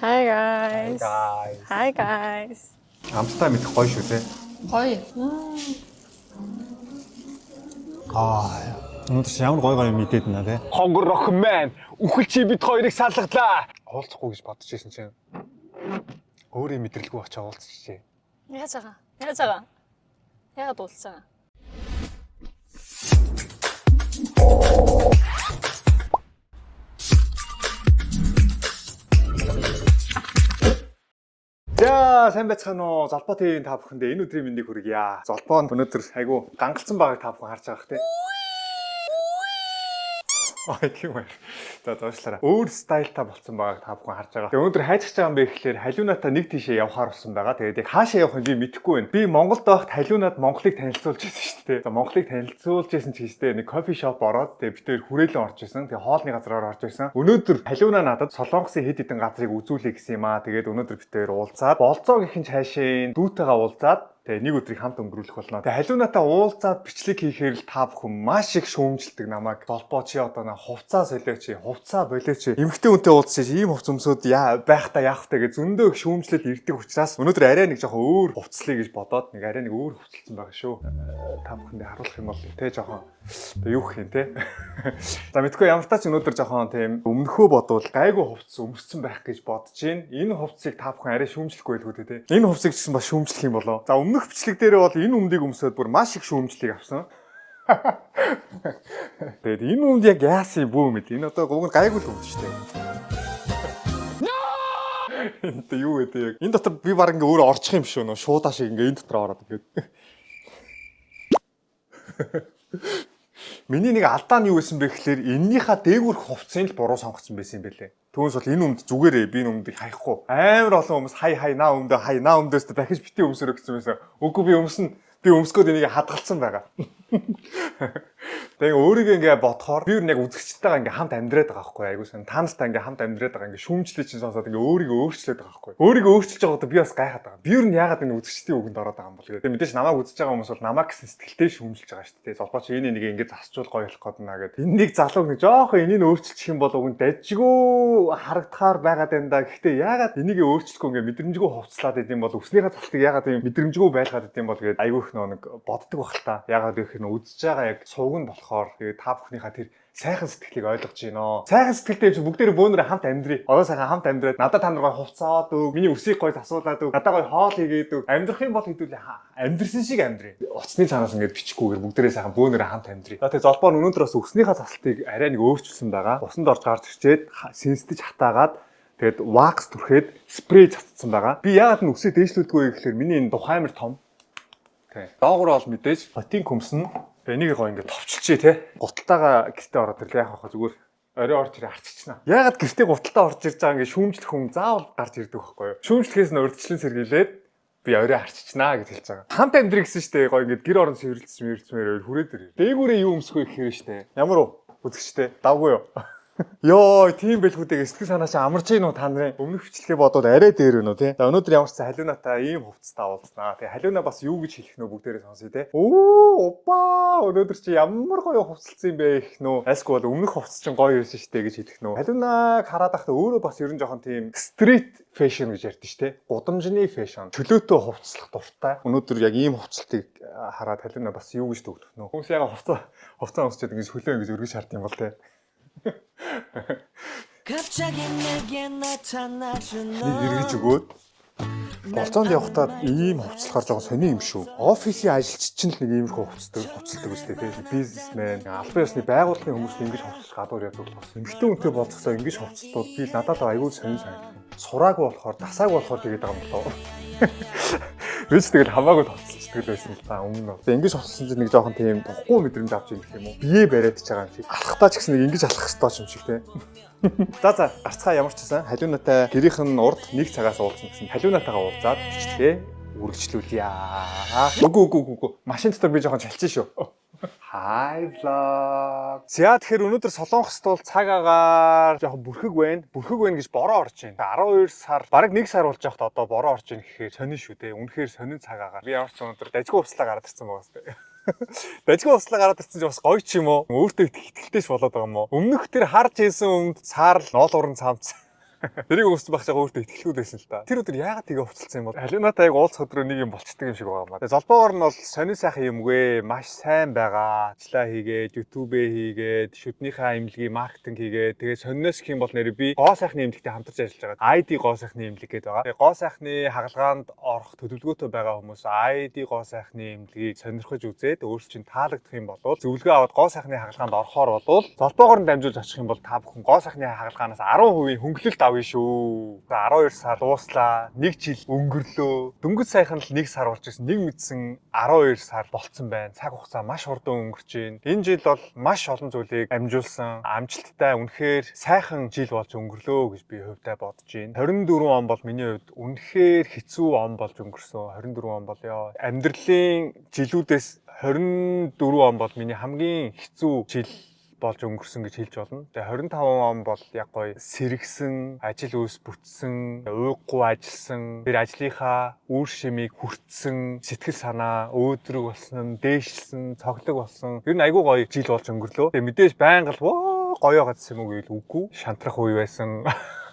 Hi guys. Guys. Hi guys. Амттай мэдэх гоё шүү те. Гоё. Өнөөдөр чи ямар гоё мэдээд байна те. Хонгор рохман үхэлчи бид хоёрыг салгалаа. Уулзахгүй гэж бодож ирсэн чинь өөрийн мэдрэлгүй очиж уулзчихжээ. Яаж байгаа? Яагаад уулзж байгаа? За сайн байцгаана уу? Золбоо ТV-ийн та бүхэндээ энэ өдрийн мэндийг хүргье. Золбоо нь өнөөдөр айгу гангалцсан байгааг та бүхэн харж байгаа хэ. Тийм үү. За зоочлаарай. Өөр стайлтай болцсон байгааг та бүхэн харж байгаа. Тэгээ өнөөдөр хайчж байгаа юм бэ гэхлээр халиунатаа нэг тийшээ явахаар болсон байгаа. Тэгээд яг хаашаа явах нь би мэдэхгүй байна. Би Монголд байхад халиунат Монголыг танилцуулж ирсэн шүү дээ. За Монголыг танилцуулж ирсэн ч гэжтэй нэг кофе шоп ороод тэгээ битээр хүрээлэн орж ирсэн. Тэгээ хоолны газраар орж ирсэн. Өнөөдөр халиунаа надад Солонгосын хэд хэдэн газрыг үзүүлэе гэсэн юм аа. Тэгээд өнөөдөр битээр уулзаад болцоо гэх нь цаашаа дүүтэйгээ уулзаад тэгээ нэг өдрийг хамт өнгөрүүлэх болно. Тэгээ халиунатаа уулзаад бичлэг хийхээр л та бүхэн маш их шүүмжилдэг намайг. Золбоо чи одоо хувцаа солиоч, хувцаа болооч. Эмэгтэй хүнтэй уулзчих ийм хувц өмсөд байхдаа яах вэ гэж зөндөө их шүүмжлэл ирдэг учраас өнөөдөр арай нэг жоохон өөр хувцлая гэж бодоод нэг арай нэг өөр хувцалсан байгаа шүү. Та бүхэндээ харуулах юм бол тэ жоохон юу гэх юм те. За мэдгүй ямар тач өнөөдөр жоохон тийм өмнөхөө бодвол гайгүй хувцс өмссөн байх гэж бодож байна. Энэ хувцсыг та бүхэн арай шүүмжлэхгүй байлгүй те. Энэ хувцсыг ч гэсэн бас шүүмжлэх юм болоо. За өмнөх бичлэг дээрээ бол энэ өмдийг өмсөд бүр маш их шүүмжлэлийг авсан. Тэгээд энэ өмд яг яасан бүү мэд. Энэ одоо гуг нь гайгүй л өмд шүү дээ. Энд юу гэдэг яг. Энэ дотор би баг ингээ өөрөө орчих юм шүү нөө шуудаа шиг ингээ энэ дотор ороод ингээд. Миний нэг алдаа нь юу байсан бэ гэхэлэр эннийхээ дээгүүрх хувцсыг л буруу сонгоцсон байсан юм бэлээ. Түүнээс бол энэ өмд зүгээрээ би энэ өмдийг хаяхгүй. Амар олон хүмүүс хай наа өмдөөс дахиж бити өмсөрөө гэсэн байсан. Үгүй би өмснө. Би өмсгөөд энийг хадгалсан байгаа. Тэгээ өөрийгөө ингээ бодохоор би яг үзэгчтэйгээ ингээ хамт амьдраад байгаа байхгүй айгуу сан. Та нартай ингээ хамт амьдраад байгаа ингээ шүүмжлээ чинь сонсоод ингээ өөрийгөө өөрчлөөд байгаа байхгүй. Өөрийгөө өөрчилж байгаадаа би бас гайхаад байгаа. Би юу н яагаад энэ үзэгчтийн үгэнд ороод байгаа юм бол гэдэг. Тэгээ мэдээж намайг үзэж байгаа хүмүүс бол намайг гэсэн сэтгэлтэй шүүмжилж байгаа шүү дээ. Золбооч энийг ингээ засчул гоё болох гээд наа гэдэг. Энийг залууг нэг жоохон энийг өөрчилчих юм бол уг нь дажгүй харагдахаар байгаад байна да. Гэхдээ яагаад энийг өөрчлөхгүй ингээ мэдрэмжгүй хувцлаад идэм бол өснийхээ цалтыг яагаад ийм мэдрэмжгүй байлгаад идэм бол гэдэг айгүйх нэг боддог бах та. Яагаад гэх нь үзэж байгаа яг сувг нь болохоор тэгээ та бүхнийхээ тэр сайхан сэтгэлийг ойлгож байна. Сайхан сэтгэлтэй чи бүгдээрээ бөөнөрөө хамт амьдрий. Одоо сайхан хамт амьдраад надад та нар гой хувцаад өг, миний өсийг гой засуулаад өг, надад гой хоол хийгээд өг. Амьдрах юм бол хэдүүлээ амьдрсан шиг амьдрий. Уцсны цаанаас ингэж бичгүүгээр бүгдээрээ сайхан бөөнөрөө хамт амьдрий. За тэгээ золбоо нь өнөөдөр бас өснийхээ засалтыг арай нэг өөрчилсөн байгаа. Усанд орж гарч ирчээд сэнстэж хатаагаад тэгээд вакс түрхээд спрей цацсан байгаа. Би яагаад нь өсөө дээшлүүлдэггүй гэхээр миний энэ тухай амар том. Тэ. Доогуур бол мэдээж хотын көмсөн энийг гоо ингээд товчлчээ те. Гуталтайгаа гэртээ ороод ирлээ яах вэ зүгээр орой орж ирээ арчична. Яагаад гэртээ гуталтаа орж ирж байгаа ингээд шүүмжлэх хүн заавал гарч ирдэг байхгүй юу? Шүүмжлэхээс нь урьдчилан сэргийлээд би орой арчичнаа гэж хэлж байгаа. Хамт амьдрий гэсэн штэ гоо ингээд гэр орон сэрэлцмээр хүрээд ирээ. Дээгүүрээ юу өмсөх вэ гэхээр штэ. Ямар уу? Үзэгчтэй давгүй юу? Йоо, тийм байлгүйтэй сэтгэл санаа чи амарч ийн үү та нарын өмнөх бичлэгээ бодоод арай дээр өнөө тий. За өнөөдөр ямар ч халиунатаа ийм хувцастай уулзнаа. Тэгээ халиунаа бас юу гэж хэлэх нөө бүгдээрээ сонсъё тий. Опа! Өнөөдөр чи ямар гоё хувцалсан юм бэ гэх нөө. Айсгүй бол өмнөх хувцас чинь гоё байсан штэ гэж хэлэх нөө. Халиунааг хараад байхдаа өөрөө бас ерөн жоохон тийм стрит фэшн гэж ярьдэн штэ. Гудамжны фэшн. Чөлөөтэй хувцлах дуртай. Өнөөдөр яг ийм хувцалтыг хараад халиунаа бас юу гэж төгтөх нөө. Хүмүүс яг хувцас өмсчихэд ингэж хөлөө ингэж өргөж шаардсан юм бол тий. 갑자기 내게 나타나준 너 эргэж өгөөд болцоонд явахдаа ийм хувцлахаар жоохон сони юм шүү. Офисын ажилч чинь л нэг иймэрхүү хувцалдаг үстэй тийм бизнесмен, албан ёсны байгууллагын хүмүүс ингэж хувцлах гадуур явдаг болохоос эмэгтэй хүнтэй болцохсоо ингэж хувцлтууд би надад аягүй сонин санагдав. Сураагүй болохоор, дасаагүй болохоор тэгээд байгаа юм болоо. Вэж тэгэл хамаагүй товцолцдог л байсан л та өмнө. Тэгээ ингэж хувцсан чинь нэг жоохон тийм тухгүй мэдрэмж авч ирэх юм уу? Бие бариад ч байгаа юм шиг. Алхтаа ч гэсэн нэг ингэж алхах хэрэгтэй юм шиг тийм. За гарцгаа ямар ч гэсэн халиунатай гэрийнх нь урд нэг цагаас уулзсан гэсэн. Халиунатайгаа уулзаад бичлэгээ үргэлжлүүлье. Үгүй. Машин дотор би жоохон чалчин шүү. Hi vlog. За тэгэхээр өнөөдөр Солонгост бол цаг агаар жоохон бүрхэг байна гэж бороо орж байна. 12 сар, бараг 1 сар болж байхад одоо бороо орж байна гэхээр сонин шүү дээ. Үнэхээр сонин цаг агаар. Би ямар ч өнөөдөр дажгүй услаа гараад ирсэн байгаа сте. Дажгүй услаа гараад ирсэн чинь бас гоё ч юм уу? Өөртөө ихтэйч болоод байгаа юм уу? Өмнөх тэр харж ийсэн өмд саарл ноол уран цамц. Тэрийг уусан багчаа өөртөө итгэлгүй байсан л та. Тэр өдөр яагаад тэгээ хувцалсан юм бол Алинатайг уулзах өдрөө нэг юм болцдог юм шиг байгаа юм. Тэгээ золбоогоор нь бол сонир сайхан юмгүй, маш сайн байгаа. Ажиллаа хийгээд, YouTube хийгээд, шүднийхээ имлэгийг маркетинг хийгээд, тэгээ сониноос гэх юм бол нэр би гоо сайхны имлэгтэй хамтарч ажиллаж байгаа. ID гоо сайхны имлэг гэдэг байгаа. Тэгээ гоо сайхны хагалгаанд орох төлөвлөгөөтэй байгаа хүмүүс ID гоо сайхны имлэгийг сонирхож үзээд өөрсдөө чинь таалагдах юм бол зөвлөгөө аваад гоо сайхны хагалгаанд орохоор бол золбоогоор нь дамжуулж очих юм бол та бүхэн гоо сайхны хагалгаанаас 10% хөнгөлөлт авъя шүү. 12 сар дууслаа, 1 жил өнгөрлөө. Дөнгөж сайхан л 1 сар болж ирсэн. Нэг мэдсэн 12 сар болцсон байна. Цаг хугацаа маш хурдан өнгөрч байна. Энэ жил бол маш олон зүйлийг амжуулсан. Амжилттай үнэхээр сайхан жил болж өнгөрлөө гэж би хувьдаа бодож байна. 24 он бол миний хувьд үнэхээр хэцүү он болж өнгөрсөн. 24 он бол ёо амьдралын жилүүдээс 24 он бол миний хамгийн хэцүү жил болж өнгөрсөн гэж хэлж болно. Тэгээ 25 он бол яг гоё сэргсэн, ажил үйлс бүтсэн, уйггүй ажилласан, тэр ажлынхаа үр шимийг хүртсэн, сэтгэл санаа өөдрөг болсон, дээшлсэн, цоглог болсон. Ер нь айгүй гоё жил болж өнгөрлөө. Тэгээ мэдээж байнга л гоё газс юм уу гэвэл үгүй. Шантрах үе байсан.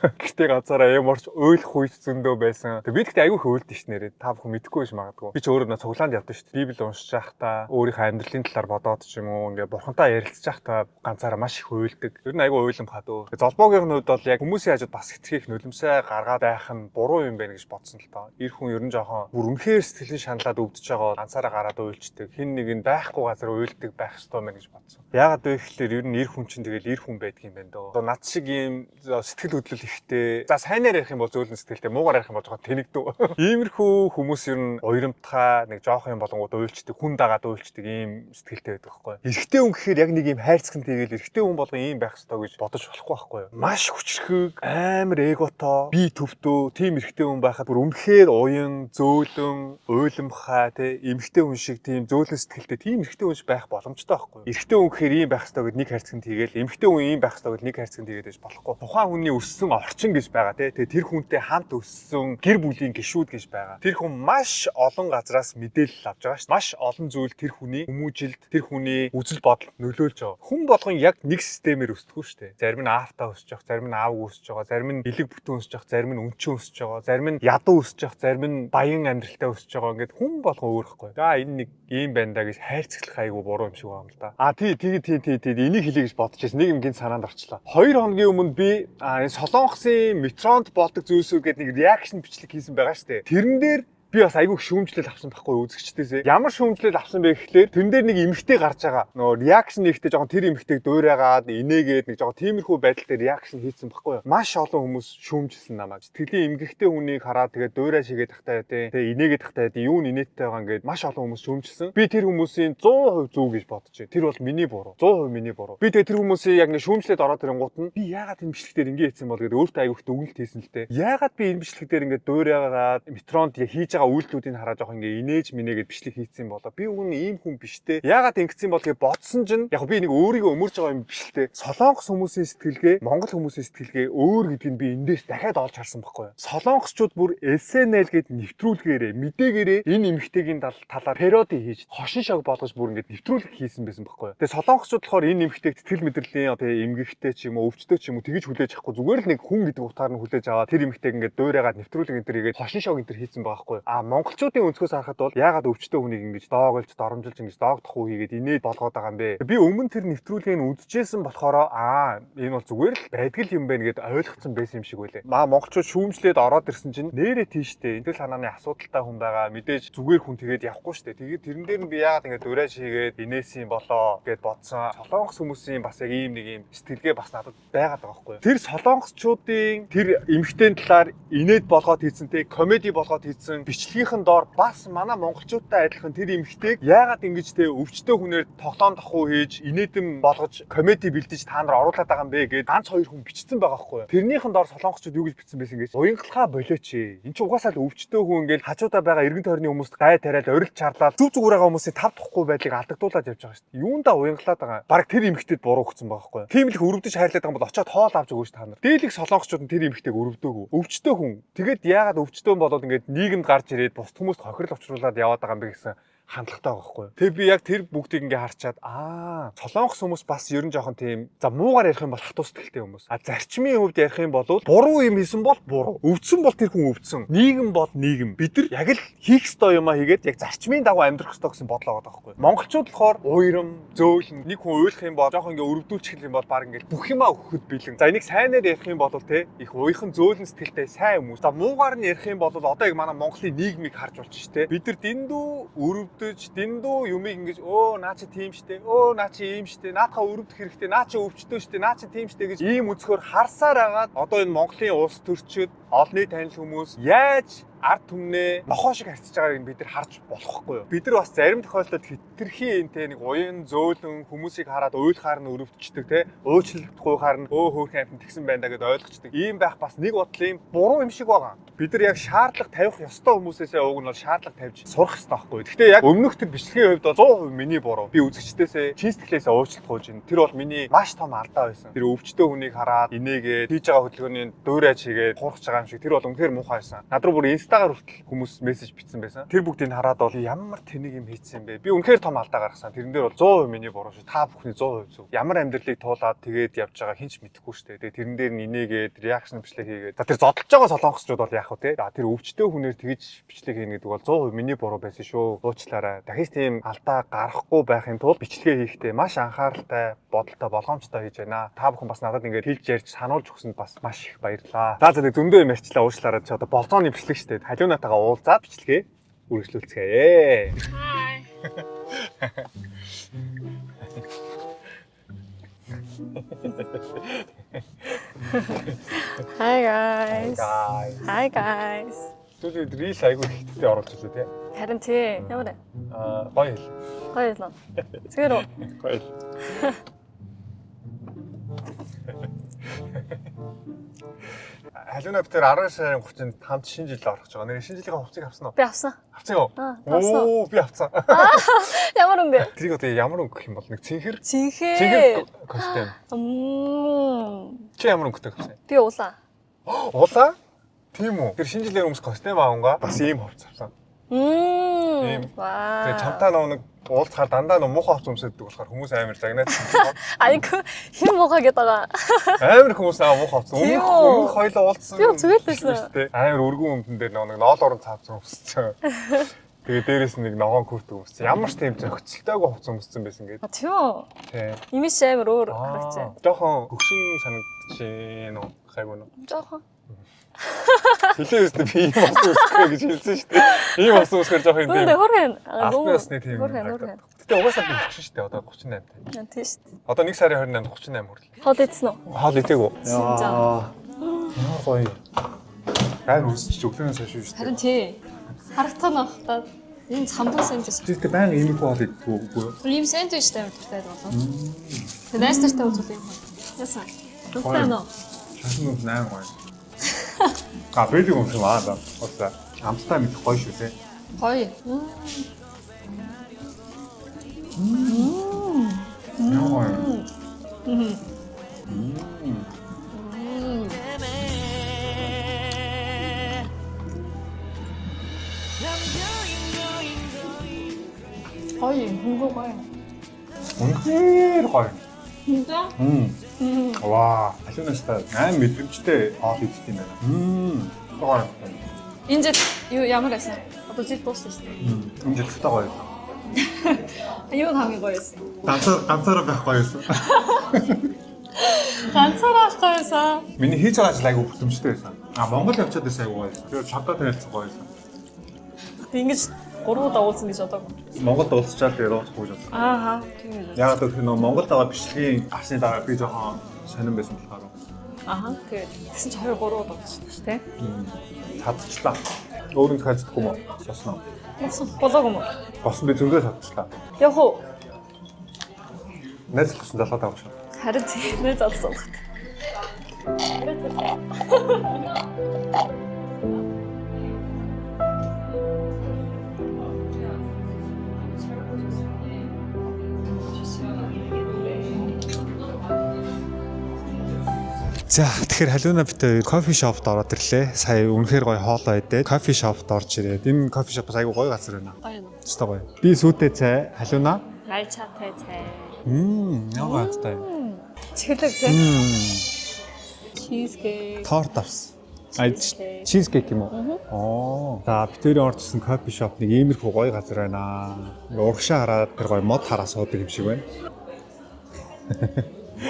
Гэхдээ газараа ямарч ойлох үе зөндөө байсан. Тэгээ би тэгтээ айгүй хөөлдөн ш нэрээ. Та бүхэн мэдгүй биш магадгүй. Би ч өөрөө цуглаанд явдаг ш. Библи уншиж байхдаа өөрийнхөө амьдралын талаар бодоод ч юм уу ингээ бурхантай ярилцж байхдаа ганцаараа маш их хөөлдөг. Ер нь айгүй ойлом хадуу. Золбоогийн хувьд бол яг хүмүүсийн хажууд бас итгэх нулимсай гаргаад байх нь буруу юм байна гэж бодсон л тоо. Ир хүн ер нь жоохон бүр үнэхээр сэтгэлийн шаналаад өвдөж байгаа ганцаараа гараад уйлчдаг. Хин нэг нь байхгүй газар уйлдаг байх ёстой мэн гэж бодсон. Яагаад вэ гэхээр ер нь ир хүн чинь тэгэл ир хүн байдаг юм байна дөө. Над шиг ийм сэтгэл хөдлөл ихтэй. За сайнаар ярих юм бол зөөлөн сэтгэлтэй, муугаар ярих юм бол жоохон тэнэгдүү. Иймэрхүү хүмүүс ер нь уйрамтгай нэг жоох юм болонгууд уйлчдаг, хүн дагаад уйлчдаг ийм сэтгэлтэй байдаг байхгүй. Эрэгтэй хүн гэхээр яг нэг ийм хайрцагт тэгэл эрэгтэй хүн болгон ийм байх ёстой гэж бодож болохгүй байхгүй юу? Маш хүчрхэг, амар эготой, би төвдөө, тийм эрэгтэй хүн байхад бүр үнэхээр уян, зөөлөн, уйлмхай те эмэгтэй хүн шиг тийм зөөлөн сэтгэлтэй тийм эрэгтэй хүн байх боломжтой байхгүй юу? Эрэгтэй хүн гэхээр ийм байх ёстой гэд нэг хайрцагт хийгээл, эмэгтэй хүн ийм байх ёстой гэд нэг хайрцагт хийгээд байж болохгүй. Тухайн хүний өссөн орчин гэж байгаа те. Тэгээ тэр хүнтэй хамт өссөн гэр бүлийн гишүүд гэж байгаа. Тэр хүн маш олон газраас мэдээлэл авч байгаа шүү. Маш олон зүйл тэр хүний хүмүүжилд, тэр хүний үзэл бодол нөлөөлж байгаа. Хүн болгон яг нэг системээр өсдөггүй шүү дээ. Зарим нь аавтаа өсөж байгаа, зарим нь аав өсөж байгаа, зарим нь бэлэг бүтэн өсөж байгаа, зарим нь өнчөн өсөж байгаа, зарим нь ядуу өсөж байгаа, зарим нь баян амьдралтай өсөж байгаа. Ингээд хүн болгон өөр ихгүй. За энэ нэг ийм байна да гэж хайрцаглах айгу буруу юм шиг байна л да. Энийг хэлье гэж бодож байсан. Нэг юм гин санаанд орчлоо. 2 хоногийн өмнө би энэ Солонгосын метронд болдог зүйлсүүд гэдэг нэг реакшн бичлэг хийсэн байгаа шүү дээ. Тэрэн дээр би бас айгүй шүүмжлэл авсан байхгүй үзэгчдээсээ. Ямар шүүмжлэл авсан бэ гэхлээр тэрэн дээр нэг эмэгтэй гарч байгаа. Нөгөө реакшн нэгтэй жоохон тэр эмэгтэйг дуурайгаад инээгээд нэг жоохон тиймэрхүү байдалтай реакшн хийсэн байхгүй юу. Маш олон хүмүүс шүүмжилсэн намайг. Сэтгэлийн эмгэгтэй хүнийг хараад тэгээд дуурай шигээд тахтай тэгээ инээгээд тахтай юу инээдтэй байгаа ингээд маш олон хүмүүс шүүмжилсэн. Би тэр хүмүүсийн 100% зөв гэж бодож байна. Тэр бол миний буруу. 100% миний буруу. Би тэгээд тэр хүмүүсийн яг нэг шүүмжлээд ороод ирэнгуут нь би яагаад энэ бичлэг дээр ингэ хийсэн бол гэдэг өөртөө айгүйх дүгнэлт хийсэн л дээ. Яагаад би энэ бичлэг дээр ингээд дуурайгаад метронд хийж байгаа үйлдэлүүдийг хараад жоох ингээ инээж минээгээд бичлэг хийцсэн болоо. Би үн ийм хүн биштэй. Яагаад ингэсэн бол гэж бодсон чинь яг би нэг өөрийгөө өмөрж байгаа юм биш л дээ. Солонгос хүмүүсийн сэтгэлгээ, Монгол хүмүүсийн сэтгэлгээ өөр гэдгийг би эндээс дахиад олж харсан байхгүй юу. Солонгосчууд бүр SNL гээд нэвтрүүлгээрээ мэдээгээрээ энэ эмэгтэйгийн талаар пароди хийж хошин шог болгож бүр ингээ нэвтрүүлэг хийсэн байсан байхгүй юу. Тэгээ солонгосчууд болохоор энэ эмэгтэйг сэтгэл мэдрэлийн одоо эмгэгтэй ч юм уу өвчтөй ч юм уу тэгэж хүлээж авахгүй зүгээр л нэг хүн гэдэг утгаар нь хүлээж аваад тэр эмэгтэйг ингээ дуурайгаад нэвтрүүлэг энэ төр хийгээд хошин шог энэ төр хийсэн байгаа байхгүй юу. Монголчуудын өнцгөөс харахад бол яагаад өвчтөй хүнийг ингэж доогоолж, доромжилж ингэж доогдох уу хийгээд инээд болгоод байгаа юм бэ? Би өмнө тэр нэвтрүүлгийг үзчихсэн болохоор энэ бол зүгээр л байдаг юм байна гэдээ ойлгоцсон байсан юм шиг байлээ. Монголчууд шүүмжлээд ороод ирсэн чинь нэрээ тийштэй энэ санааны асуудалтай хүн байгаа. Мэдээж зүгээр хүн тэгээд явахгүй штэ. Тэгээд тэрэн дээр нь би яагаад ингэ дуурай шигээд инээсэн болоо гэд бодсон. Солонгос хүмүүсийн бас яг ийм нэг юм сэтгэлгээ бас надад байгаад байгаа байхгүй юу? Тэр солонгосчуудын тэр эмэгтэйн талаар инээд болгоод хийцэнтэй комеди болгоод хийцэн бичлэгийнхэн доор бас манай монголчуудтай адилхан тэр эмэгтэйг яагаад ингэж те өвчтөй хүнээр тоглоом дохуу хийж инээдэм болгож комеди бэлдэж та нар оруулаад байгаа юм бэ гэд ганц 2 хүн бичсэн байгаа байхгүй юу. Тэрнийхэн доор солонгосчууд юу гэж бичсэн байсан гэж уянгалахаа болооч ээ. Энд чинь угаасаа л өвчтөй хүн ингээл хажуудаа байгаа эргэн тойрны хүмүүст гай тариад орилж чарлаад зүг зүгээр байгаа хүмүүсийн тав тухгүй байдлыг алдагдуулаад явж байгаа шүү дээ. Юундаа уянгалаад байгаа. Бараг тэр эмэгтэйд буруу өгсөн байгаа байхгүй юу. Тийм л өрөвдөж хайрлаад байгаа бол очиод хоол авч өгөөч та нар. Дийлэх солонгосчууд нь тэр эмэгтэйг өрөвдөөгүй. Өвчтөй хүн. Тэгэд яагаад өвчтөй болоод ингээд нийгэмд гарч ирээд бус хүмүүст хохирол учруулад яваад байгаа юм бэ гэсэн хандлагатай байгаа байхгүй юу. Тэгээ би яг тэр бүгдийг ингээ харчаад солонгос хүмүүс бас ер нь жоохон тийм за муугаар ярих юм бол хатуу сэтгэлтэй хүмүүс. Зарчмын хувьд ярих юм бол буруу юм хийсэн бол буруу. Өвдсөн бол тэр хүн өвдсөн. Нийгэм бол нийгэм. Бид нар яг л хийх ёстой юмаа хийгээд яг зарчмын дагуу амьдрах ёстой гэсэн бодлоо байгаа байхгүй юу. Монголчууд болохоор уйрам, зөөлөн нэг хүн уйлах юм бол жоохон ингээ өрөвдүүлчих юм бол баг ингээ бүх юмаа өгөхөд бэлэн. За энийг сайнаар ярих юм бол те их уйхан зөөлөн сэтгэлтэй сайн хүмүүс. За муугаар нь ярих юм бол одоо яг манай Монголын нийгмийг харж болж штэ. Бид нар дэндүү өрөвдөж, дэндүү юмыг ингэж наа чи тийм штэ. Наа чи ийм штэ. Наадхаа өрөвдөх хэрэгтэй. Наа чи өвчтөө штэ. Наа чи тийм штэ гэж ийм үзэхөр харсаар агаад одоо энэ Монголын улс төрчид, олонний танил хүмүүс яаж ард түмнээ нохоо шиг харьцаж байгааг бид нар харж болохгүй юу. Бид нар бас зарим тохиолдолд хитрхи энтэй нэг уян зөөлөн хүмүүсийг хараад уйлахаар нь өрөвдчихдэг те. Өөчлөлтгүйгээр нь хөөхөн амтан тэгсэн байна да гэдээ ойлгочдөг. Ийм байх бас нэг бодлын буруу юм шиг байгаа. Бид нар яг шаардлага тавих ёстой хүмүүсээсээ уг нь бол шаардлага тавьж сурах ёстой байхгүй. Гэхдээ яг өмнөх тэр бичлэгийн хувьд 100% миний буруу. Би үзэгчдээсээ чин сэтгэлээсээ уучлалт гуйж байна. Тэр бол миний маш том алдаа байсан. Тэр өвчтөө хүнийг хараад инээгээд хийж байгаа хөдөлгөөний дуурайж хийгээд хурах байгаа юм шиг тэр бол үнэхээр муухай байсан. Над руу бүр инстагаар хүртэл хүмүүс мессеж бичсэн байсан. Тэр бүгдийг хараад бол ямар тэнэг юм хийсэн бэ? Би үнэхээр том алдаа гаргасан. Тэрэн дээр бол 100% миний буруу шүү. Та бүхний 100% зөв. Ямар амьдралыг туулаад тэгээд явж байгаа хинч мэдэхгүй шүү дээ. Тэгээд тэрэн дээр нь инээгээд реакшн бичлэг хийгээд. За тэр зодолж байгаа солонгосчууд бол яах вэ те? За тэр өвчтөө хүнээр тэгж бичлэг хийнэ гэдэг бол 100% миний буруу байсан шүү. Уучлаарай. Дахиж тийм алдаа гарахгүй байхын тулд бичлэгээ хийхдээ маш анхааралтай, бодолтой, болгоомжтой хийж байна. Та бүхэн бас надад ингээд хэлж ярьж сануулж өгсөнд бас маш их баярлалаа. За зөндөө юм ярьчлаа уучлаарай. Чи одоо болзооны бичлэг шүү дээ. Халиунатайгаа уулзаад бичлэгээ үргэлжлүүлцгээе. Hi guys. Hi guys. Түлээд рил айгүй ихтэй оруулж илүү тий. Харин тий. Ямар вэ? Гоё хэл. Гоё л. Зүгээр үү? Гоё. Халиуна бид 10 сарын 30-нд хамт шинэ жилд орох гэж байгаа. Нэр шинэ жилийн хувцсыг авсан уу? Би авсан. Авсан уу? Авсан. Би авсан. Ямар өнгө? Тэрийг одоо ямар өнгө гэх юм бол нэг цэнхэр костюм. Чи ямар өнгөтэй авсан? Би улаа. Улаа? Тийм үү? Тэр шинэ жилийн өмнөс костюм аавнгаа бас ийм хувцс авсан. Вау. Тэгээ чамтаа нэг уулзахаар дандаа нэг муухай хувцс өмсөддөг болохоор хүмүүс амар загнаад. Айгүй хин муухай гэдэг байгаа. Амар хүмүүс муухай хувцс. Өмнөх хоёлоо уулзсан. Би зүгээр л байсан. Амар өргөн өмдөн дээр нэг ноолорон цаавцсан өмссөн. Тэгээ дээрээс нэг ногоон күрт өмссөн. Ямар ч тийм зохицолтойгоо хувцс өмссөн байсан гэдэг. Тийм үү? Тийм. Имиж амар өөр харагцсан. Жохон хөгшин санагдчихээн үү? Хайгуу нөө. Жохон. Хэлээс би ийм болсон үсгэх гэж хэлсэн шүү дээ. Ийм болсон үсгээр жоох юм дээ. Хөргөн. Албасны тийм. Хөргөн. Гэтэ угаасаа би хөгшин шүү дээ. Одоо 38 тань. Тийм шүү дээ. Одоо 1 сарын 28-нд 38 хүрэл. Хоол идсэн үү? Хоол идээгүү. Яа. Гоё. Гайр үсч өглөөнөөс хойш шүү дээ. Харин тий. Харагтаа нөхтаа энэ самбуу сэндвич. Тэгтээ байнга ийм хоол идэх үгүй юу? Ийм сэндвич тавьж дуртай болов. Тэгээ найстартай үзүүлээ. Яасан. Дуртай нөө. Шашин нь 8 гоё. Бэлэг юм шиг аа да. Оста. Амттай мэдэх гоё шүү те. Гоё. Яа. Гоё, хөнгөө гоё. Үнэхээр гоё. 진짜? 와, 하시는스타 난 믿음치대 идэх юм байна. Гоё. 이제 이거 야무랬어. 또 집 떴었어. 이제 듣다가 했어. 이거 당연 거였어. ганцаараа байх гоё байсан. ганцаараа гоёсоо. Миний хийж байгаа ажил айгүй бүтэмжтэй байсан. Монгол явчаад байсан айгүй гоё байсан. Тэр чамтай танилцсан гоё байсан. ингэж гурвуудаа уулзсан гэж бодоагүй. Монголд уулзчаад тэгээд уулзахгүй жаа. Ааха. Тийм үү. Яг л тэр Монголд байгаа бичлэгийн гарсны дараа би жоохон сонирн байсан болохоор. Ааха. Тэгээд тэгсэн чи 2 3 удаа уулзсан шүү дээ. Чадчихлаа. Өөрөнд хайцдаггүй юм уу? Босноо. Болоогүй юм уу? Босон би зөндөө чадчихлаа. Яг уу. Найз залуусан залгаад байгаа шүү. Харин тийм нэ залсан. За тэгэхээр халиуна бит кофе шопд ороод ирлээ. Сая үнэхээр гоё хоолой идээд кофе шопд орж ирээд. Энэ кофе шопс айгүй гоё газар байна. Гоё юм. Өстой гоё. Би сүйтэй цай, халиуна. Малчаатай цай. Яагаад таа. Чихэлэг цай. Чизкейк. Торт авсан. Чизкейк юм уу? За битүүрийн оржсэн кофе шоп нэг иймэрхүү гоё газар байна. Урагшаа хараад тэр гоё мод хараа суудаг юм шиг байна.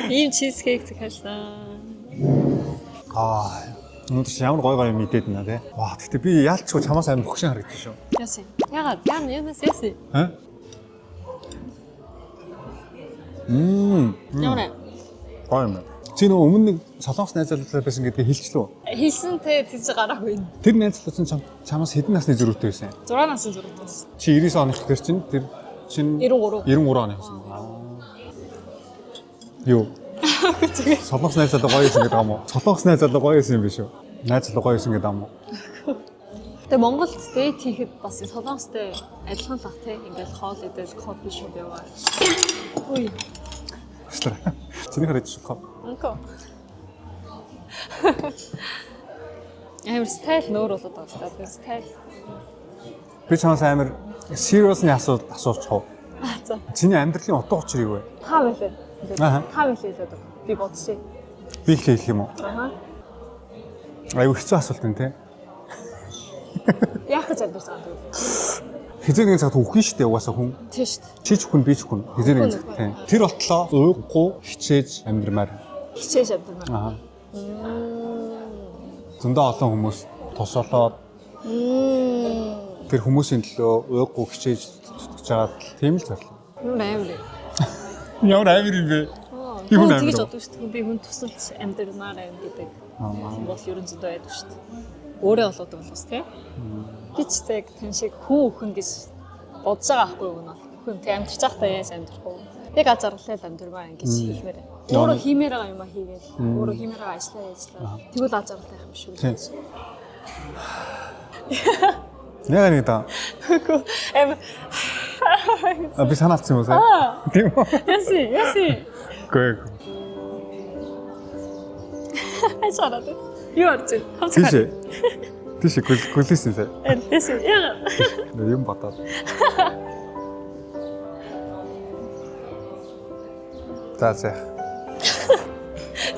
Ийм чизкейк захиалсан. Өнөөдөр чи ямар гоё юм идээд байна те. Ваа гэхдээ би яалчгүй чамаас амар бохшин харагдсан шүү. Яасан. Ягаад? Яанаас яасан? Ямар Гоё юм. Чи нөгөө өмнө нэг солонгос найз залуу байсан гэдгийг хэлчихлээ. хэлсэнтэй тийж гараагүй. Тэр найз залуу чинь чамаас хэдэн насны зөрүүтэй байсан? 6 насны зурагтай байсан. Чи 99 оных гэхэр чинь тэр чинь 93 оны байсан. Юу? Солонгос найз залуу гоё байсан гэдэг юм уу? Солонгос найз залуу гоё байсан юм биш үү? Найз залуу гоё байсан гэдэг юм уу? Тэгээ Монголд дэйт хийхэд бас солонгостой адилхан л ах те. Ингээл хоол идэл кофе шоп яваа. Үй. Өстөр. Чиний хараад шукав. Анко. Амар стайл нөр болоод байгаа шүү дээ. Стайл. Би чамаас амар serious-ны асуучих уу? За. Чиний амьдралын утга учир юу вэ? Та байлаа. Аа. Та байлаа гэдэг. Би бодсон. Би их хэлэх юм уу? Аа. Аюу хэцүү асуулт энэ те. Яах гэж амьдэрч байгаа юм бэ? Хизээний цагт үхэн штэ угаасаа хүн. Тийм шүү дээ. Чи ч хүн би ч хүн. Хизээний цаг тийм. Тэр ботлоо ууггүй хичээж амьдрмаар. Хичээж амьдмаар. Аа. Зөндөө олон хүмүүс тусалаад тэр хүмүүсийн төлөө ууггүй хичээж зүтгэж байгаа тийм л зарлаа. Амар. Ямар амир юм бэ? Би хүн амир. Тэгж бодсон шүү дээ. Би хүн тусалж амьдмаар юм гэдэг. Бол ерөн зөндөө байдаг шүү дээ. Өөрөө болоод бол бас тийм. Би ч яг тань шиг хүн өхөн гэж бодож байгаа байхгүй юу наа. Хүн тэг амьдарч байхдаа яаж амьдрах вэ? Яг азарлал амьдмаар ингэж хийхмээр. Өөрөө хиймээр байгаа юм а хийгээл. Өөрөө хиймээр байгаа ажиллаа. Тэгвэл азарлалтай юм шүү. Яг нэг даа. Эм Би санаалцсан юм уу сая? Тийм үү? Яси. Гэг. Хайшараад. Юу арч? Тийш. Тийш гүлээсэн сая. Яси. Яа. Юм батаад. За.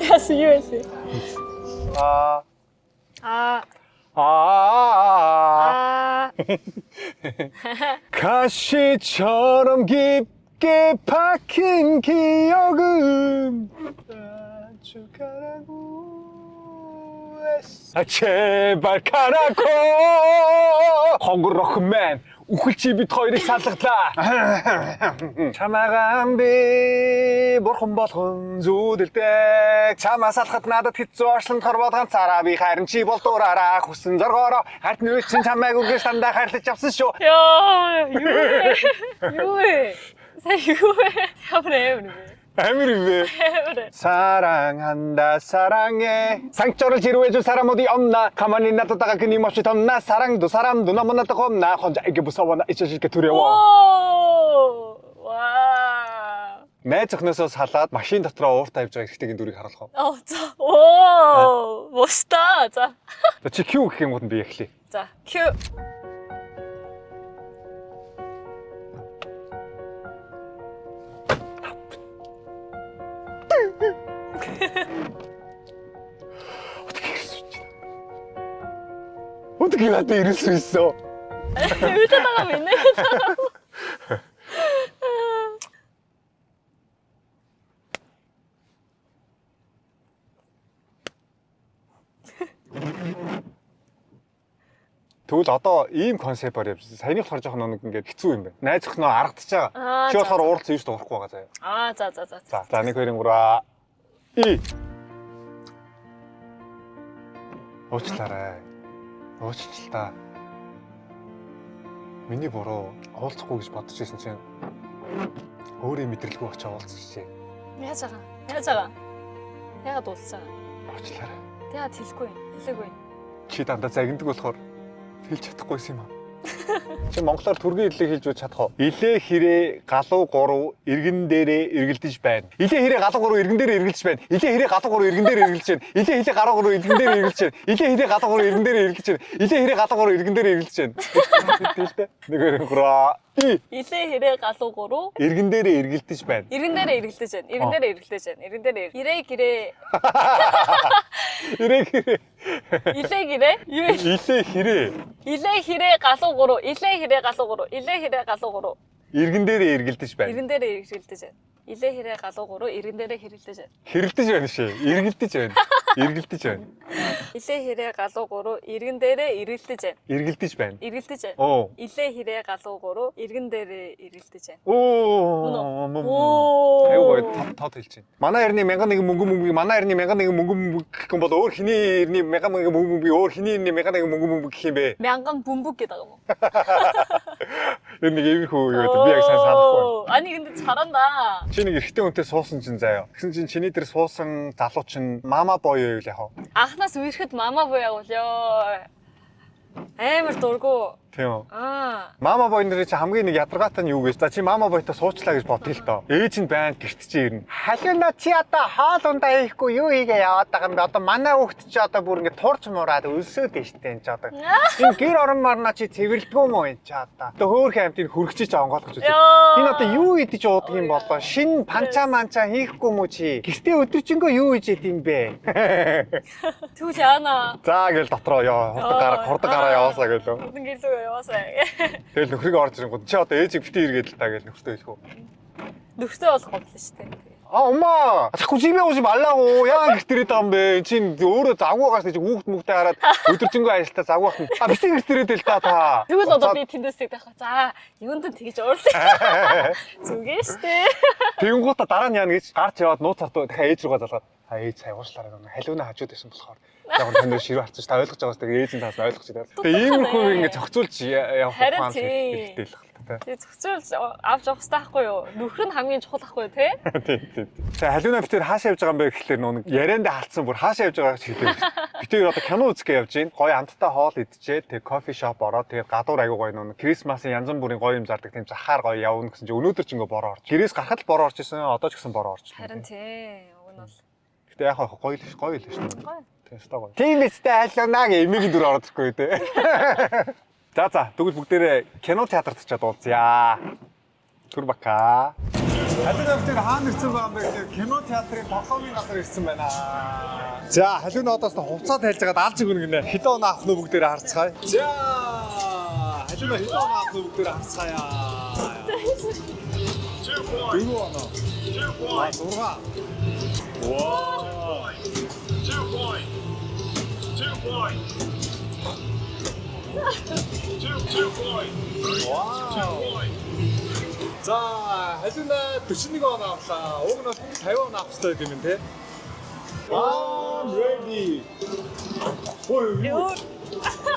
Яси. 가시처럼 깊게 박힌 기억은 제발 가라고 호그로크맨 үхэлчибит хоёрыг салгалаа. Чамаагаан би бурхан болгон зүудэлдэг. Чамаа салахад надад хэцүү орчлон тор болгонцаараа би харин чи болдуураараа хүссэн зоргоороо харт нь үеч чамайг үгээр стандаа хайрлаж авсан шүү. Яа, юу вэ? Сая юу вэ? Ямар амир вэ? 사랑한다 사랑해 상처를 치료해줄 사람 어디 없나 가만히 놔뒀다가 끊임없이 덤나 사랑도 사람도 너무나 뜨겁나 혼자에게 무서워 나 잊혀질게 두려워 와. 매적носоо салаад машин дотроо ууртаа явж байгаа ихтэйгийн дүрийг харуулах уу? За. Оо, 멋있다. За. Чи Q гэх юм уу би эхлэе. За, Q. 어떻게 나한테 이럴 수 있어? 의자다가 뭐 있네. Тэгвэл одоо ийм концептаар явж байна. Саяны болохоор жоохон нэг ингээд хэцүү юм байна. Найз охиноо аргадж байгаа. Чи болохоор ууралцсан юм шүү дээ урахгүй байгаа заяа. За. За 1 2 3 И. Уучлаарай. Уучлал та. Миний буруу. Уулзахгүй гэж бодож ирсэн чинь өөрөө мэдрэлгүй очиж уулзчихжээ. Яаж байгаа? Яагаад уулзсан? Уучлаарай. Яагаад хэлэхгүй? Чи дандаа загнадаг болохоор хэлж чадахгүйсэн юм аа. Чи монголоор түргийн хэллэг хэлж чадах уу? Илээ хэрэг галуу гурав иргэн дээрээ эргэлдэж байна. Илээ хэрэг галуу гурав иргэн дээрээ эргэлдэж байна. Илээ хэрэг галуу гурав иргэн дээрээ эргэлдэж байна. Илээ хэрэг галуу гурав иргэн дээрээ эргэлдэж байна. Илээ хэрэг галуу гурав иргэн дээрээ эргэлдэж байна. Илээ хэрэг галуу гурав иргэн дээрээ эргэлдэж байна. Тэгтэй. Нэгэр гураа. Илээ хэрэг галуу гурав Иргэн дээрээ эргэлдэж байна. иргэн дээрээ эргэлдэж байна. Иргэн дээрээ эргэлдэж байна. Иргэн дээрээ ирээ гэрээ. Ирээ хэрэг. Илээ гэрээ. Илээ хэрэг. Илээ хэрэг галуу гурав. Илээ хэрэг галуу гурав. Илээ хэрэг галуу гурав. Иргэн дээрээ эргэлдэж байна. Иргэн дээрээ эргэлдэж байна. Илээ хэрэг галуу гурав. Иргэн дээрээ хэрэлдэж байна. Хэрэлдэж байна шээ. Эргэлдэж байна. Эргэлдэж байна. Илээ хэрэг галуу гурав. Иргэн дээрээ эргэлдэж байна. Эргэлдэж байна. Эргэлдэж байна. Оо. Илээ хэрэг галуу гурав. Иргэн дээрээ эргэлдэж байна. Оо. Аюугаа тод хэлж байна. Манай эртний 1001 мөнгө манай эртний 1001 мөнгө гэх юм бол өөр хиний эртний 1001 мөнгө өөр хиний эртний 1001 мөнгө гэх юм бэ? Мянган бөмбөг гэдэг юм уу? Энэ нэг иймэрхүү юу гэдэг би яг сайн санахгүй. 아니 근데 잘한다. Чи нэг эрэгтэй хүнтэй суусан чинь заяа. Тэгсэн чинь чиний дээр суусан залуу чинь мама боё юу яах вэ? Анхнаас үерхэд мама буяа өглөө. Амар дургу. Тийм үү. Мама Мама боёны чи хамгийн нэг ядаргаатай нь юу гэж. За чи мама боётой суучлаа гэж бодъё л доо. Ээж нь байн гэрт чи ирнэ. Халиуна чи одоо хоол ундаа хийхгүй юу хийгээ яваад байгаа юм бэ? Одоо манай хүүхд чи одоо бүр ингэ турж мураад өлсөөд нь штэ энэ ч одоо. Энэ гэр орон марна чи цэвэрлдэггүй мó энэ ч одоо. Одоо хөөхөн амтыг хүрхчиж онгоолгож үзье. Энэ одоо юу идэж уудаг юм болоо? Шин панча манча хийхгүй мó чи? Гэртээ өдөржингөө юу хийж идэм бэ? Түл яана. За гэл дотроо ёо. Хурдаг гараа яваасаа гэлөө. Хурдан гэрлөө яваасаа. Тэгэл нөхрийг орж ирэнгүүт чи одоо ээжийг битээ иргээд л та гэж нөхртөө хэлэх үү? Нөхртөө болох бодлоо шүү дээ. 엄마 자꾸 집에 오지 말라고. 야간 гэрт ирээд байгаа юм бэ? Чи өөрөө завгүй байгаас чи хүүхд мөхтэй хараад өдөржингөө ажилтаа завгүй байх. Битээ гэрт ирээд л та. Тэгвэл одоо би тэндээс тэгэх. За, юунд нь тэгж уурлаа. Зүгээ штэ. Тэгэнгүүтээ дараа нь яана гэж гарч яваад нууцаар дахиад ээж рүүгээ залгаад. Ээж сая уушлаарай гэнэ. Халиуна хажууд байсан болохоор. Яг тань ширүү харцаж та ойлгож байгаас тэгээ ээж нь таас ойлгож байна. Тэгээ иймэрхүү ингэ зохицуулж явах ухаан хэрэгтэй л байна. Тэгээ зохицуулж авч явах хэрэгтэй байхгүй юу? Нөхөр нь хамгийн чухал байхгүй юу, те? Тийм. За халиуна битээр хаашаа явж байгаа юм бэ гэхлээр нүг яриандаа халтсан бүр хаашаа явж байгааг хэлээ. Битээр одоо кино үзэх явж гин. Гоё амттай хоол идчихээ. Тэгээ кофе шоп ороод тэгээ гадуур аягүй гоё нүг Крисмасын янз бүрийн гоё юм зардаг тийм захаар гоё явна гэсэн чи өнөөдөр ч ингээ бороо орж. Гэрээс гарахад л бороо орж исэн. Одоо ч гэсэн бороо орж. Харин тийм. Уг нь бол. Гэтэ яг гоё л шүү дээ. Гоё. Тийм эстэй халиунаа гэ эмигийн дүр ороод ирэхгүй те. За тэгвэл бүгдээрээ кино театрт очиад уулзъя. Турбака. Халиуна битээр хаана ирсэн байгаа юм бэ гэхээр кино театрын тоглоомын газар ирсэн байна. За халиуна одоос хувцас тайлж байгаад алж өгнө гинэ. Хэдэн оноо авах нь бүгдээрээ харцгаая. За халиуна хэдэн оноо авах нь бүгдээрээ харцгаая. 4 оноо. 6. Wow. 2 point. 2 point. 2 point. Wow. За, халиуна 41 он авлаа. Уг нь бол 50 он авах хэрэгтэй юм те. I'm ready. Ой.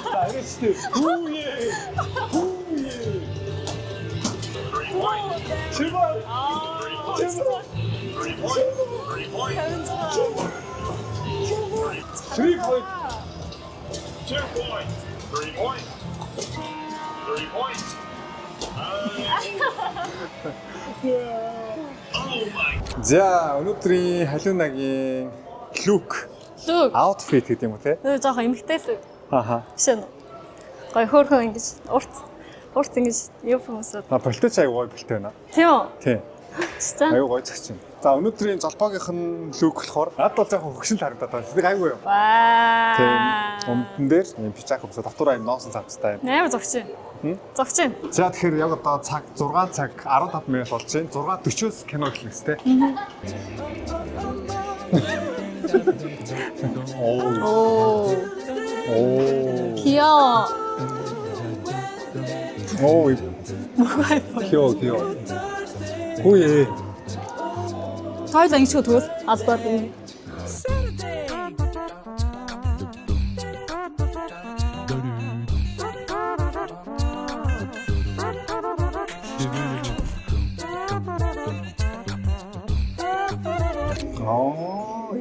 За, ирээчтэй. Хүүе. Хүүе. 3 point. 2 point. 3 point. 3 point. 2 point. 3 point. 3 point. За, өнөөдрийн халиунагийн лук аутфит гэдэг юм уу те? Нөө жоохон эмхтэй л. Аха. Шин. Гой хөөрхөн ингэж урт ингэж юу хүмүүсээ. Полточ аяг гоё полтой байна. Тийм үү? Тийм. 진짜? Аяг гоё цагч юм. За, өнөөдрийн залбаагийнх нь лук болохоор над бол жоохон хөгшин харагдаад байна. Тэг аягүй юу? Ваа. Тийм. Өмдөн дээр юм пижак өмсөд дотор аяг ноосон цамцтай. Амар зогч. Зогч. За тэгэхээр яг одоо цаг 6 цаг 15 минут болж байна. 6:40-оос кино эхлэхс те. 오. 귀여워. 오, 뭐가 예뻐? 귀여워. 호예. Хоёул ангичгүй тэгвэл албаар юм.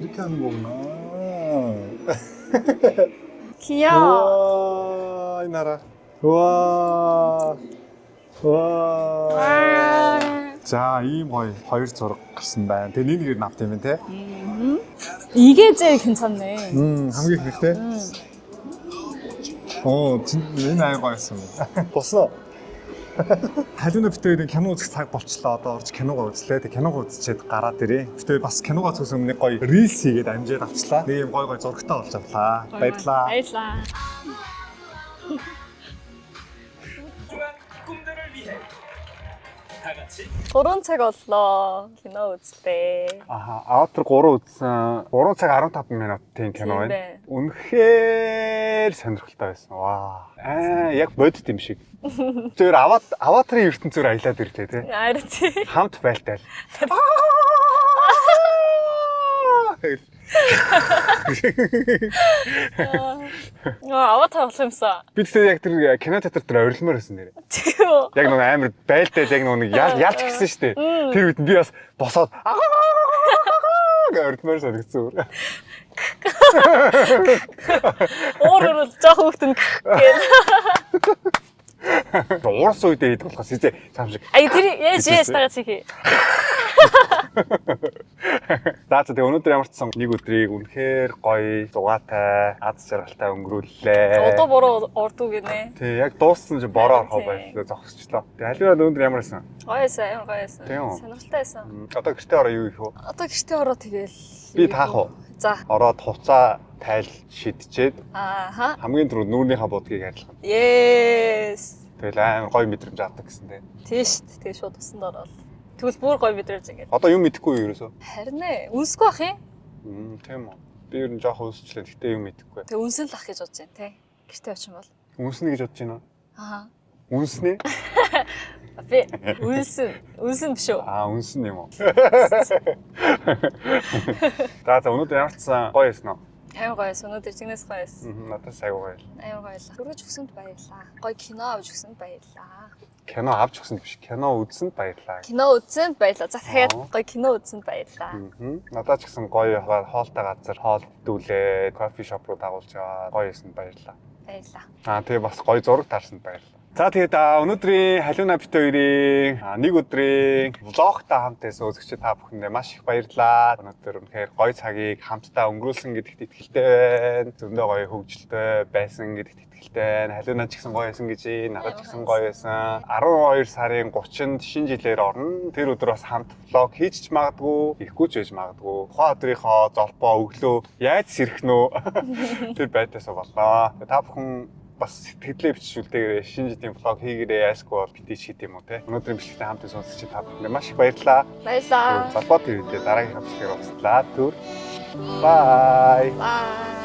이렇게 하는 거구나. 귀여워. 우와, 이 나라. Ваа. За ийм гоё хоёр зураг гарсан байна. Тэгээ нэг нэгээр навт юм те. 이게 제일 괜찮네. хамгийн их те. Энэ аяа гоёсэн. Босноо. Халиуна битүүрийн кино үзэх цаг болчлоо. Одоо орж киногоо үзлээ. Тэг киногоо үзчихэд гараад ирээ. Битүүр бас киногоо үзэх өмнө гоё рилс хийгээд амжаад авчлаа. Нэг юм гоё зурагтай болж авлаа. Баярлаа. 알라. 결혼 책 올러 кино үзлээ. Аватар 3 үзсэн. 3 цаг 15 минутын кино байна. Үнэхээр сонирхолтой байсан. Ваа. Яг бодит юм шиг. Тэр аватарын ертөнцөөр аялаад ирлээ тий. 알지? Хамт байлтай л. 아바타 болсон. Би тэгээд яг тэр кино театр дээр орилмоор байсан нэрээ. 지금 Яг нэг амар байлтай яг нэг ялж гисэн шүү дээ. Тэр үед би бас босоод гэж орилмоор санагдсан. өөрөөр жоох хүүхдэн гэх. Уурс үедээ идэх болохоос изээ цаам шиг. 아이 들이 예지 스타가치기. За тэгээ өнөөдөр ямар ч сан нэг өдрийг үнэхээр гоё, зугаатай, аз жаргалтай өнгөрүүллээ. Одоо бороо ордуугийнэ. Тэг яг дууссан чи бороо орхоо байлаа зогсчлоо. Тэг халиураа өнөөдөр ямар байсан? гоёсэн. Тийм үү? Сонирхолтой байсан. Одоо гэртээ ороо юу их вэ? Одоо гэртээ ороо тэгэл. Би таах уу? За. Ороод хувцаа тайл шидчихэд 아하. хамгийн түрүү нүүрнийхээ будгийг арилгах. Yes. Тэгэл амар гоё мэдрэмж авдаг гэсэн дээ. Тийш. Тэгээ шууд усанд ороод. Тэгвэл бүр гоё мэдрэж ингээд. Одоо юм мэдэхгүй юу ерөөсөө? Харин ээ. Үнсгүй ах юм. Тийм үү. Би ер нь жоох өсчлээ. Гэтэ юм мэдэхгүй. Тэгээ үнсэн л ах гэж бодож байна те. Гэртээ очих юм бол. Үнснэ гэж бодож байна уу? Аа. Үнснэ? Би үнсэн биш үү? Үнсэн юм уу? За өнөөдөр ямар ч сан гоё байсан уу? Аймаг гоёс. Өнөөдөр зинээс гоёс. Надад сайгүй гоё. Аймаг гоёлаа. Хүргэж өгсөнд баярлаа. Гоё кино авч өгсөнд баярлаа. Кино авч өгсөн биш. Кино үзсэнд баярлаа. Кино үзсэнд баярлаа. За дахиад гоё кино үзсэнд баярлаа. Надад ч гэсэн гоё хоолтой газар хоол идүүлээ, кофе шоп руу дагуулж яваа. Гоё юмсанд баярлаа. Баярлаа. Тэгээ бас гоё зураг таарсанд баярлаа. За тэгээд өнөөдрийн халиуна бит хоёрын нэг өдрийн влогтой хамт байсан үзэгчид та бүхэндээ маш их баярлалаа. Өнөөдөр үнэхээр гоё цагийг хамтдаа өнгөрүүлсэн гэдэгт итгэлтэй байна. Зөндөө гоё хөгжилтэй байсан гэдэгт итгэлтэй байна. Халиуна ч гэсэн гоё байсан гэж надад ч гэсэн гоё байсан. 12 сарын 30-нд шинэ жилээр орно. Тэр өдөр бас хамт влог хийж ч магадгүй, хийхгүй ч байж магадгүй. Тухайн өдрийнхөө золбоо өглөө яаж сэрэх нөө тэр байдлаасаа боллоо. Та бүхэн бас сэтгэлээ бичүүлдээгээрээ шинэ жилийн влог хийгээрэй яасгүй бол битээ шийд юм уу те. Өнөөдрийн бичлэгтээ хамт сонсч та бүхэнд маш их баярлалаа. Баярлаа. Залбоо тэр үедээ дараагийн бичлэгээр уулзлаа. Түр. Бай. Бай.